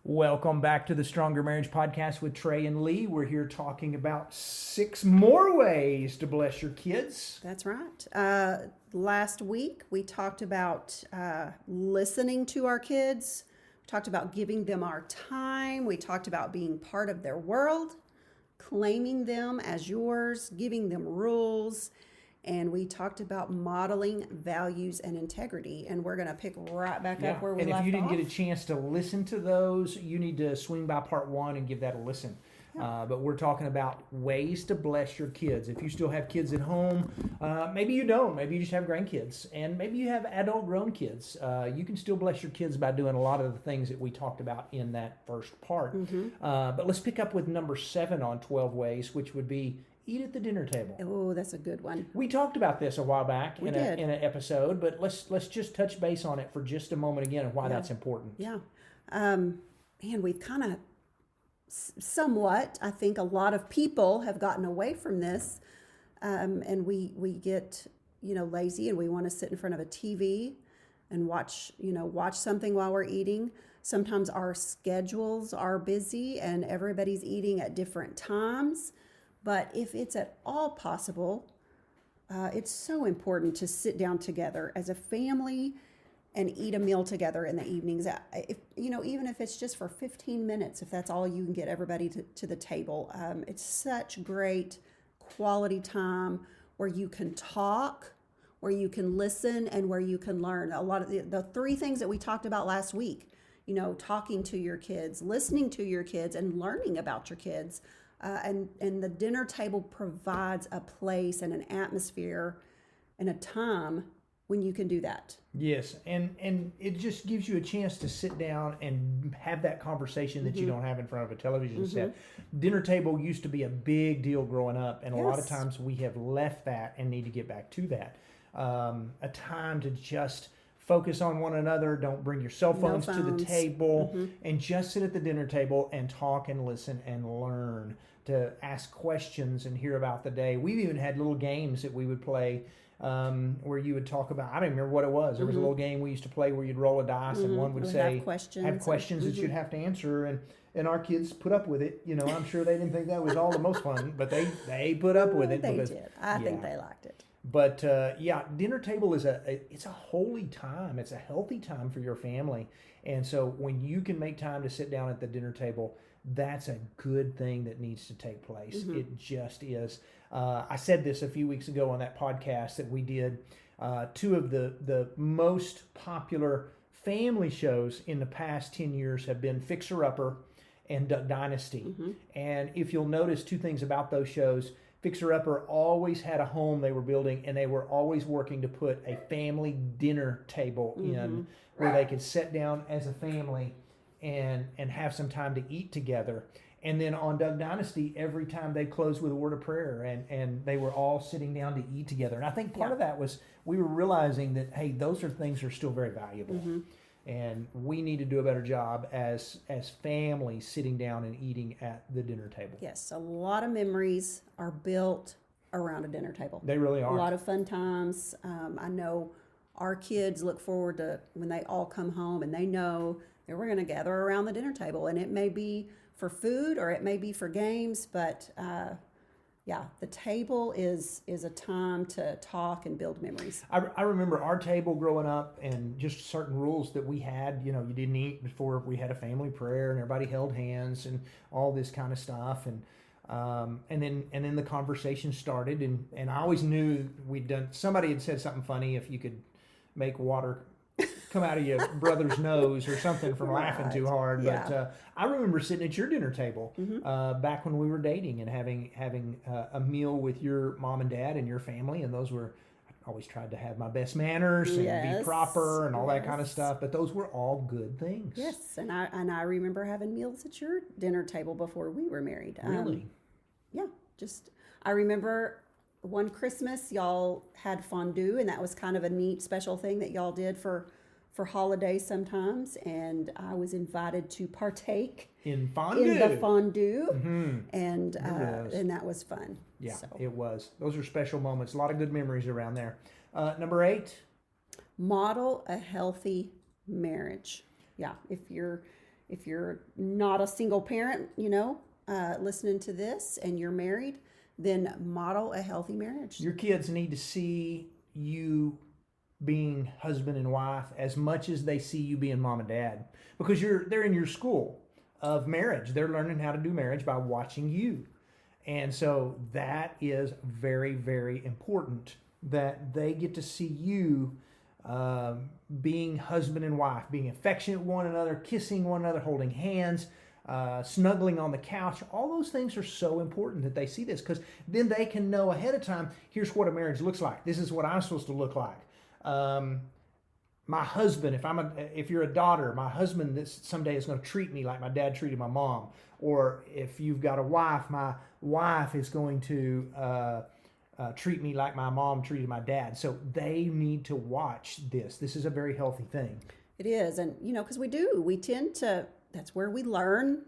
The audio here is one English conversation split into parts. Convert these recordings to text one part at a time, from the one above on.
Welcome back to the Stronger Marriage Podcast with Trey and Lee. We're here talking about 6 more ways to bless your kids. That's right. Last week we talked about listening to our kids. We talked about giving them our time. We talked about being part of their world, claiming them as yours, giving them rules. And we talked about modeling values and integrity. And we're going to pick right back up where we left off. And if you didn't get a chance to listen to those, you need to swing by part 1 and give that a listen. But we're talking about ways to bless your kids. If you still have kids at home, maybe you don't. Maybe you just have grandkids. And maybe you have adult grown kids. You can still bless your kids by doing a lot of the things that we talked about in that first part. But let's pick up with number 7 on 12 ways, which would be eat at the dinner table. Oh, that's a good one. We talked about this a while back in an episode, but let's just touch base on it for just a moment again and why that's important. Yeah. And we've kind of somewhat, I think a lot of people have gotten away from this, and we get, lazy and we want to sit in front of a TV and watch something while we're eating. Sometimes our schedules are busy and everybody's eating at different times. But if it's at all possible, it's so important to sit down together as a family and eat a meal together in the evenings. Even if it's just for 15 minutes, if that's all you can get everybody to the table. It's such great quality time where you can talk, where you can listen, and where you can learn. A lot of the 3 things that we talked about last week, talking to your kids, listening to your kids, and learning about your kids. And the dinner table provides a place and an atmosphere and a time when you can do that. Yes, and it just gives you a chance to sit down and have that conversation that you don't have in front of a television set. Dinner table used to be a big deal growing up, and a lot of times we have left that and need to get back to that. A time to just focus on one another. Don't bring your cell phones to the table, and just sit at the dinner table and talk and listen and learn, to ask questions and hear about the day. We've even had little games that we would play where you would talk about, I don't remember what it was. There was a little game we used to play where you'd roll a dice and one would say, have questions that you'd have to answer. And our kids put up with it. I'm sure they didn't think that was all the most fun, but they put up with it. They did. I think they liked it. But dinner table is it's a holy time. It's a healthy time for your family. And so when you can make time to sit down at the dinner table, that's a good thing that needs to take place. It just is. I said this a few weeks ago on that podcast that we did. 2 of the most popular family shows in the past 10 years have been Fixer Upper and Duck Dynasty. And if you'll notice 2 things about those shows, Fixer Upper always had a home they were building, and they were always working to put a family dinner table in where they could sit down as a family and have some time to eat together. And then on Duck Dynasty, every time they closed with a word of prayer, and they were all sitting down to eat together. And I think part of that was we were realizing that, hey, those are things that are still very valuable. And we need to do a better job as families sitting down and eating at the dinner table. Yes, a lot of memories are built around a dinner table. They really are. A lot of fun times. I know our kids look forward to when they all come home and they know that we're going to gather around the dinner table. And it may be for food or it may be for games, but the table is a time to talk and build memories. I remember our table growing up and just certain rules that we had. You didn't eat before we had a family prayer, and everybody held hands and all this kind of stuff. And then the conversation started, and I always knew somebody had said something funny, if you could make water come out of your brother's nose or something from laughing too hard. But I remember sitting at your dinner table back when we were dating and having a meal with your mom and dad and your family, and those were, I always tried to have my best manners and be proper and all that kind of stuff, but those were all good things. Yes, and I remember having meals at your dinner table before we were married. Really? I remember one Christmas y'all had fondue, and that was kind of a neat special thing that y'all did for holidays sometimes, and I was invited to partake in fondue. In the fondue, and that was fun. Yeah, it was. Those are special moments. A lot of good memories around there. Number 8. Model a healthy marriage. Yeah, if if you're not a single parent, listening to this and you're married, then model a healthy marriage. Your kids need to see you being husband and wife as much as they see you being mom and dad, because they're in your school of marriage. They're learning how to do marriage by watching you. And so that is very, very important, that they get to see you being husband and wife, being affectionate with one another, kissing one another, holding hands, snuggling on the couch. All those things are so important that they see this, because then they can know ahead of time, here's what a marriage looks like. This is what I'm supposed to look like. My husband, if you're a daughter, my husband someday is going to treat me like my dad treated my mom. Or if you've got a wife, my wife is going to treat me like my mom treated my dad. So they need to watch this. This is a very healthy thing. It is. And, because we tend to, that's where we learn.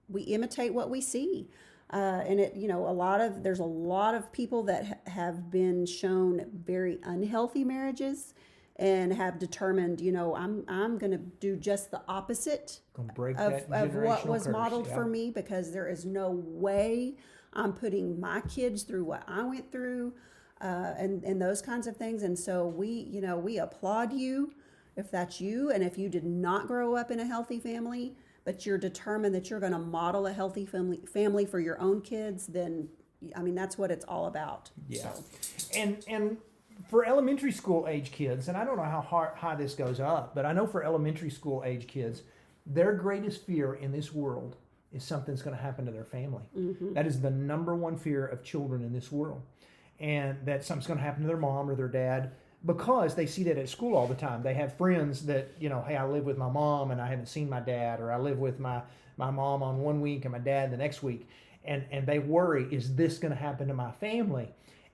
We imitate what we see. And there's a lot of people that have been shown very unhealthy marriages and have determined, I'm going to do just the opposite of what was modeled for me, because there is no way I'm putting my kids through what I went through, and those kinds of things. And so we applaud you if that's you, and if you did not grow up in a healthy family, but you're determined that you're going to model a healthy family for your own kids, then that's what it's all about. Yeah. So. And for elementary school age kids, and I don't know how high this goes up, but I know for elementary school age kids, their greatest fear in this world is something's going to happen to their family. Mm-hmm. That is the number one fear of children in this world. And that something's going to happen to their mom or their dad, because they see that at school all the time. They have friends that, hey, I live with my mom and I haven't seen my dad, or I live with my mom on one week and my dad the next week. And they worry, is this going to happen to my family?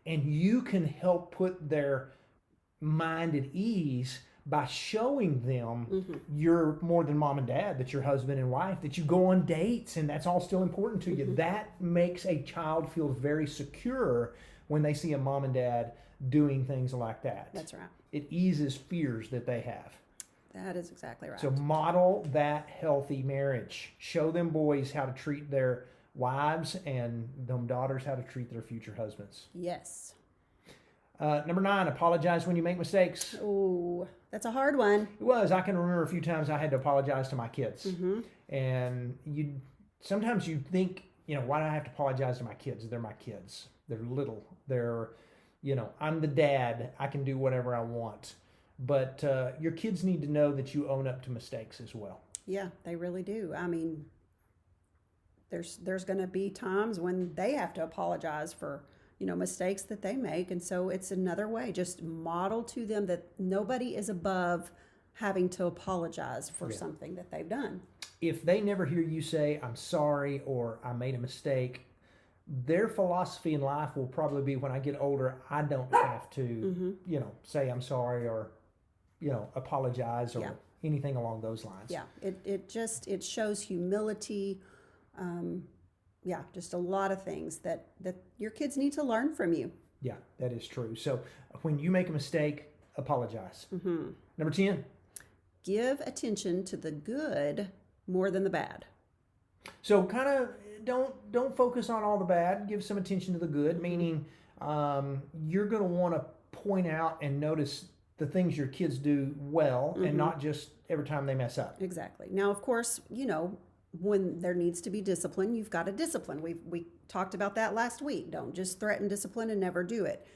And you can help put their mind at ease by showing them you're more than mom and dad, that you're husband and wife, that you go on dates, and that's all still important to you. That makes a child feel very secure when they see a mom and dad doing things like that. That's right. It eases fears that they have. That is exactly right. So model that healthy marriage. Show them boys how to treat their wives, and them daughters how to treat their future husbands. Yes. Number 9, apologize when you make mistakes. Oh, that's a hard one. It was. I can remember a few times I had to apologize to my kids. Mm-hmm. And sometimes you think, why do I have to apologize to my kids? They're my kids. They're little. They're, I'm the dad. I can do whatever I want. But your kids need to know that you own up to mistakes as well. Yeah, they really do. There's going to be times when they have to apologize for, mistakes that they make. And so it's another way. Just model to them that nobody is above having to apologize for something that they've done. If they never hear you say, I'm sorry, or I made a mistake, their philosophy in life will probably be, when I get older, I don't have to, say I'm sorry, or, apologize, or anything along those lines. Yeah, it shows humility. Just a lot of things that your kids need to learn from you. Yeah, that is true. So when you make a mistake, apologize. Mm-hmm. Number 10. Give attention to the good more than the bad. So kind of don't focus on all the bad. Give some attention to the good, meaning you're going to want to point out and notice the things your kids do well, and not just every time they mess up. Exactly. Now, of course, when there needs to be discipline, you've got to discipline. We talked about that last week. Don't just threaten discipline and never do it.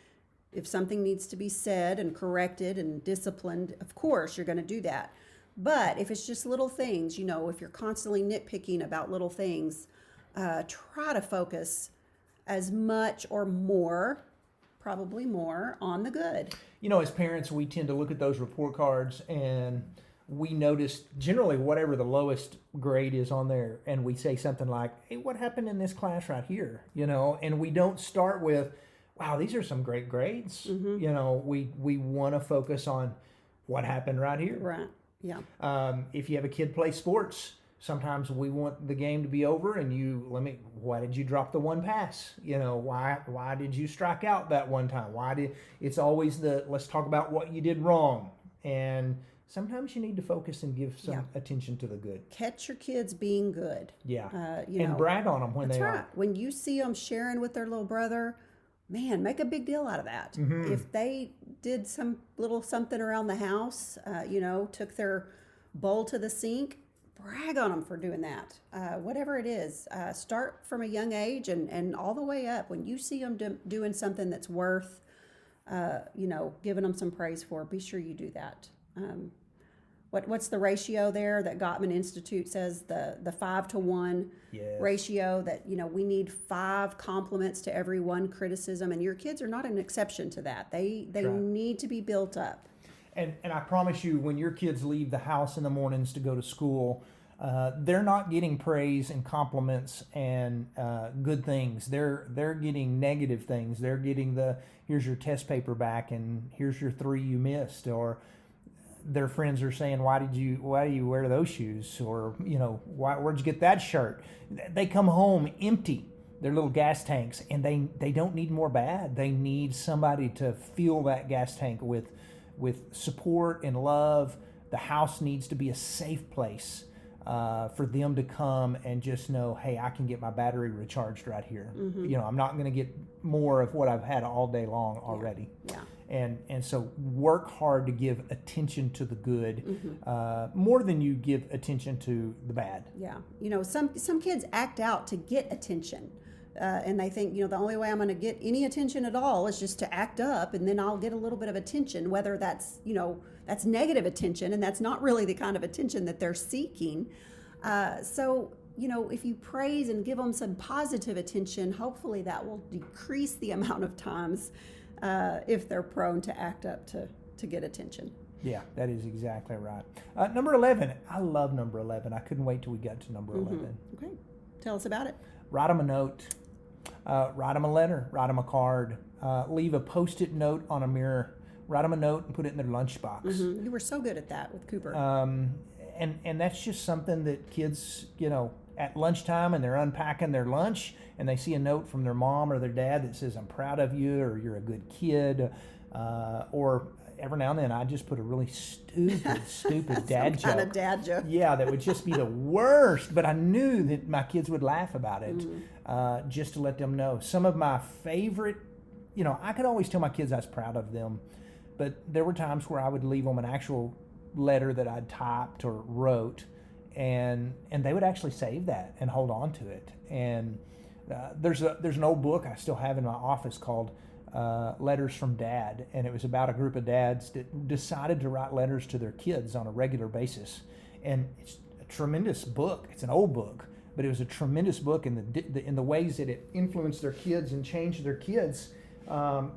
If something needs to be said and corrected and disciplined, of course, you're going to do that. But if it's just little things, if you're constantly nitpicking about little things, try to focus as much or more, probably more, on the good. As parents, we tend to look at those report cards, and we notice generally whatever the lowest grade is on there, and we say something like, hey, what happened in this class right here? And we don't start with, wow, these are some great grades. We want to focus on what happened right here. Right. Yeah. If you have a kid play sports, sometimes we want the game to be over, and why did you drop the one pass? Why did you strike out that one time? It's always let's talk about what you did wrong. And sometimes you need to focus and give some Yeah. attention to the good. Catch your kids being good. Yeah. You And know, brag on them when that's they right. are. When you see them sharing with their little brother, man, make a big deal out of that. If they did some little something around the house, took their bowl to the sink, brag on them for doing that. Whatever it is, start from a young age and all the way up. When you see them doing something that's worth, giving them some praise for, be sure you do that. What's the ratio there that Gottman Institute says, the 5-to-1 Yes. ratio, that we need 5 compliments to every 1 criticism, and your kids are not an exception to that. They right. need to be built up. And I promise you, when your kids leave the house in the mornings to go to school, they're not getting praise and compliments and good things. They're getting negative things. They're getting here's your test paper back and here's your 3 you missed, or their friends are saying, why do you wear those shoes, or where'd you get that shirt? They come home empty, their little gas tanks, and they don't need more bad. They need somebody to fill that gas tank with support and love. The house needs to be a safe place for them to come and just know, hey, I can get my battery recharged right here. I'm not going to get more of what I've had all day long already. Yeah. And so work hard to give attention to the good, more than you give attention to the bad. Yeah. Some kids act out to get attention. And they think, the only way I'm going to get any attention at all is just to act up, and then I'll get a little bit of attention, whether that's negative attention, and that's not really the kind of attention that they're seeking. So if you praise and give them some positive attention, hopefully that will decrease the amount of times if they're prone to act up to get attention. Yeah, that is exactly right. Number 11. I love number 11. I couldn't wait till we got to number 11. Okay. Tell us about it. Write them a note. Write them a letter. Write them a card. Leave a Post-it note on a mirror. Write them a note and put it in their lunchbox. You were so good at that with Cooper. And that's just something that kids, at lunchtime, and they're unpacking their lunch, and they see a note from their mom or their dad that says, I'm proud of you, or you're a good kid, or every now and then I just put a really stupid dad joke. Kind of dad joke. Yeah, that would just be the worst, but I knew that my kids would laugh about it, just to let them know. Some of my favorite, I could always tell my kids I was proud of them, but there were times where I would leave them an actual letter that I'd typed or wrote, and they would actually save that and hold on to it. And there's an old book I still have in my office called Letters from Dad, and it was about a group of dads that decided to write letters to their kids on a regular basis. And it's a tremendous book. It's an old book, but it was a tremendous book in the ways that it influenced their kids and changed their kids,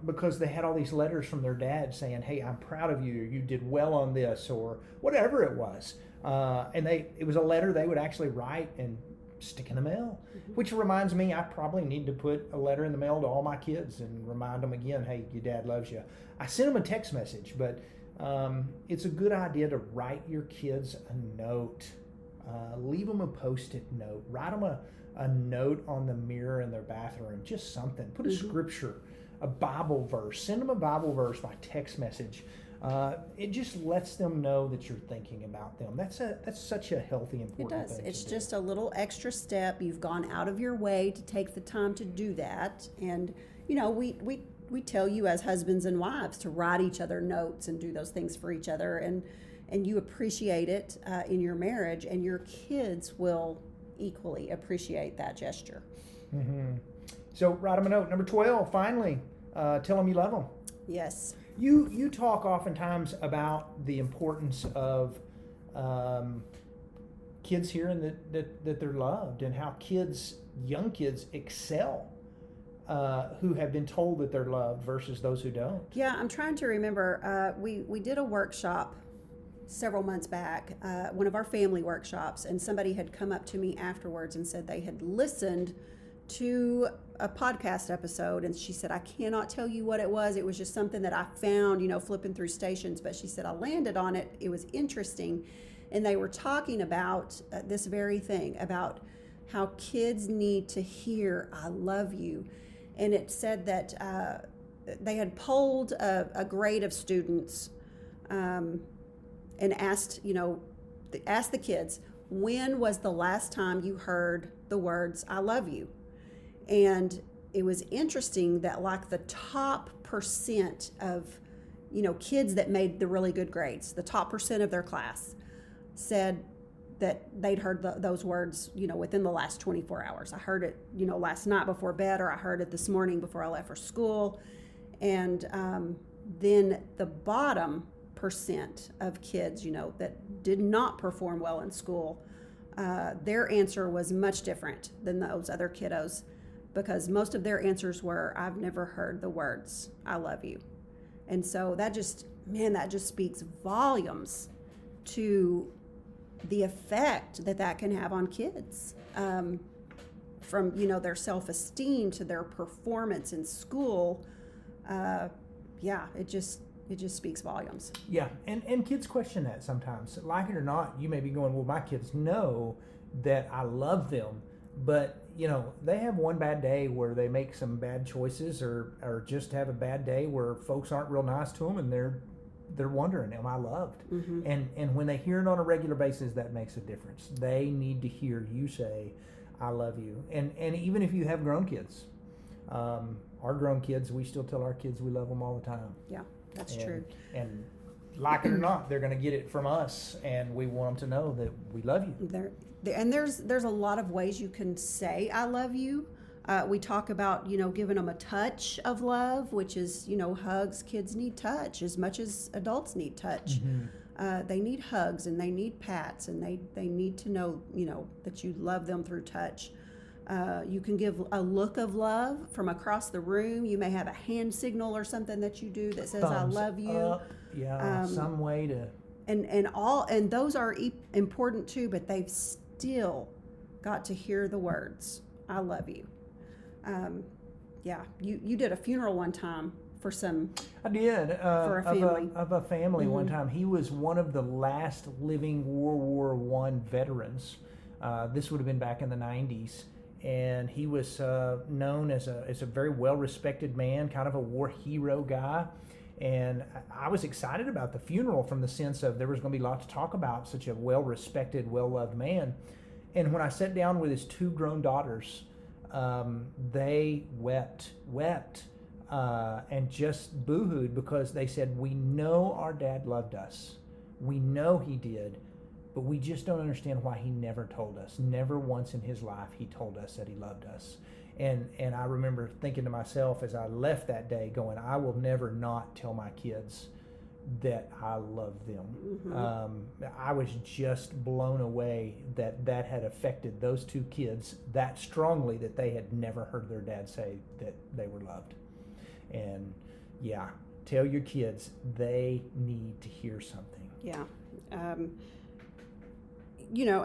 because they had all these letters from their dad saying, hey, I'm proud of you, you did well on this, or whatever it was. And it was a letter they would actually write and stick in the mail, which reminds me, I probably need to put a letter in the mail to all my kids and remind them again, hey, your dad loves you. I sent them a text message, but it's a good idea to write your kids a note. Leave them a Post-it note. Write them a note on the mirror in their bathroom, just something. Put a scripture, a Bible verse. Send them a Bible verse by text message. It just lets them know that you're thinking about them. That's such a healthy, important thing. It does. It's just a little extra step. You've gone out of your way to take the time to do that. And, we tell you as husbands and wives to write each other notes and do those things for each other. And you appreciate it in your marriage, and your kids will equally appreciate that gesture. Mm-hmm. So write them a note. Number 12, finally, tell them you love them. Yes. You talk oftentimes about the importance of kids hearing that they're loved, and how young kids excel who have been told that they're loved versus those who don't. Yeah, I'm trying to remember. We did a workshop several months back, one of our family workshops, and somebody had come up to me afterwards and said they had listened to a podcast episode, and she said, I cannot tell you what it was. It was just something that I found, flipping through stations, but she said, I landed on it. It was interesting. And they were talking about this very thing, about how kids need to hear, I love you. And it said that they had polled a grade of students, and asked, asked the kids, when was the last time you heard the words, I love you? And it was interesting that like the top percent of, kids that made the really good grades, the top percent of their class said that they'd heard those words, within the last 24 hours. I heard it, last night before bed, or I heard it this morning before I left for school. And then the bottom percent of kids, that did not perform well in school, their answer was much different than those other kiddos, because most of their answers were, I've never heard the words, I love you. And so that just speaks volumes to the effect that can have on kids, from, their self-esteem to their performance in school. It just speaks volumes. Yeah, and kids question that sometimes. Like it or not, you may be going, well, my kids know that I love them, but they have one bad day where they make some bad choices, or just have a bad day where folks aren't real nice to them, and they're wondering, am I loved? Mm-hmm. And when they hear it on a regular basis, that makes a difference. They need to hear you say, I love you. And even if you have grown kids, our grown kids, we still tell our kids we love them all the time. Yeah, that's true. And like it or not, they're going to get it from us, and we want them to know that we love you. There's a lot of ways you can say I love you. We talk about, giving them a touch of love, which is, hugs. Kids need touch as much as adults need touch. Mm-hmm. They need hugs, and they need pats, and they need to know, that you love them through touch. You can give a look of love from across the room. You may have a hand signal or something that you do that says, Thumbs I love you. up. Yeah, some way to... And those are important too, but they've still got to hear the words, I love you. You did a funeral one time for some. I did. For a family. Of a family one Mm-hmm. time. He was one of the last living World War I veterans. This would have been back in the 90s. And he was known as a very well-respected man, kind of a war hero guy. And I was excited about the funeral from the sense of there was going to be a lot to talk about, such a well-respected, well-loved man. And when I sat down with his two grown daughters, they wept, and just boo-hooed, because they said, we know our dad loved us. We know he did, but we just don't understand why he never told us. Never once in his life he told us that he loved us. And I remember thinking to myself as I left that day, going, I will never not tell my kids that I love them. Mm-hmm. I was just blown away that had affected those two kids that strongly, that they had never heard their dad say that they were loved. And yeah, tell your kids they need to hear something. Yeah.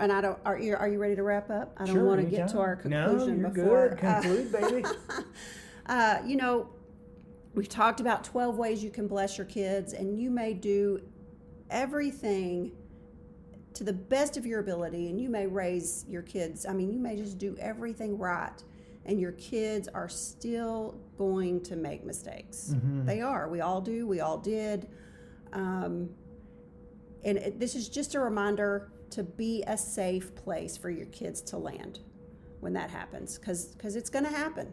And I don't. Are you ready to wrap up? I don't Sure, want to get anytime. to our conclusion No, you're before. good. Conclude, baby. We've talked about 12 ways you can bless your kids, and you may do everything to the best of your ability, and you may raise your kids. You may just do everything right, and your kids are still going to make mistakes. Mm-hmm. They are. We all do. We all did. This is just a reminder to be a safe place for your kids to land when that happens, because it's going to happen.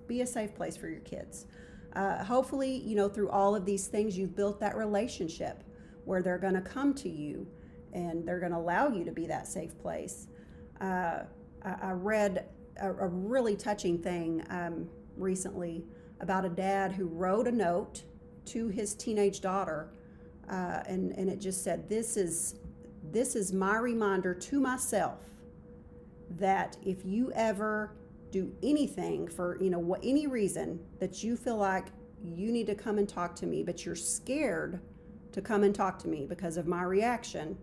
Be a safe place for your kids. Hopefully, through all of these things, you've built that relationship where they're going to come to you and they're going to allow you to be that safe place. I read a really touching thing recently about a dad who wrote a note to his teenage daughter, and it just said, this is my reminder to myself that if you ever do anything for any reason that you feel like you need to come and talk to me, but you're scared to come and talk to me because of my reaction,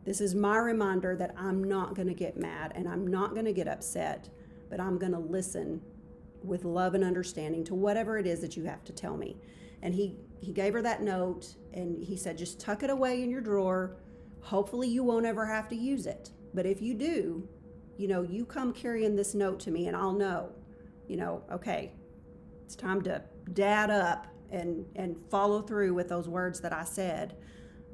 this is my reminder that I'm not going to get mad and I'm not going to get upset, but I'm going to listen with love and understanding to whatever it is that you have to tell me. And he gave her that note, and he said, just tuck it away in your drawer. Hopefully you won't ever have to use it. But if you do, you come carrying this note to me, and I'll know, okay, it's time to dad up and follow through with those words that I said.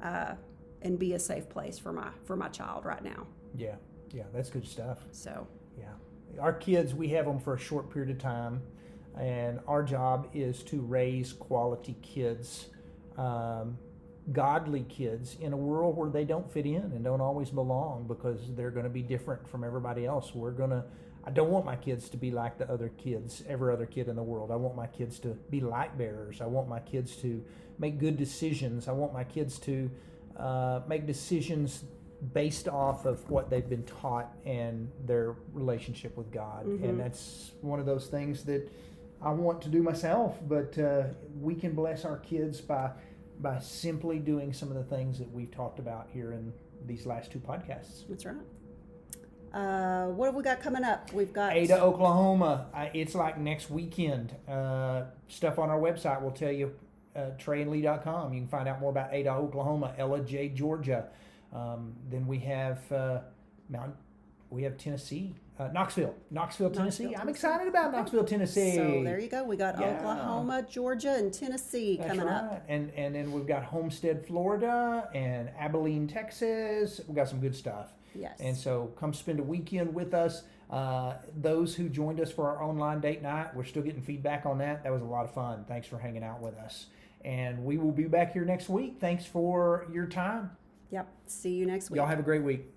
and be a safe place for my child right now. Yeah, that's good stuff. So Yeah, our kids, we have them for a short period of time, and our job is to raise quality kids, godly kids in a world where they don't fit in and don't always belong because they're going to be different from everybody else. I don't want my kids to be like the other kids, every other kid in the world. I want my kids to be light bearers. I want my kids to make good decisions. I want my kids to make decisions based off of what they've been taught and their relationship with God. And that's one of those things that I want to do myself, but we can bless our kids by simply doing some of the things that we've talked about here in these last 2 podcasts. that's right. What have we got coming up? We've got Ada, Oklahoma. It's like next weekend. Stuff on our website will tell you, treyandlee.com. You can find out more about Ada, Oklahoma, Ella J, Georgia. Then we have Tennessee, Knoxville, Tennessee. I'm excited about Knoxville, Tennessee. So there you go. We got Oklahoma, Georgia, and Tennessee coming up. And then we've got Homestead, Florida, and Abilene, Texas. We've got some good stuff. Yes. And so come spend a weekend with us. Those who joined us for our online date night, we're still getting feedback on that. That was a lot of fun. Thanks for hanging out with us. And we will be back here next week. Thanks for your time. Yep. See you next week. Y'all have a great week.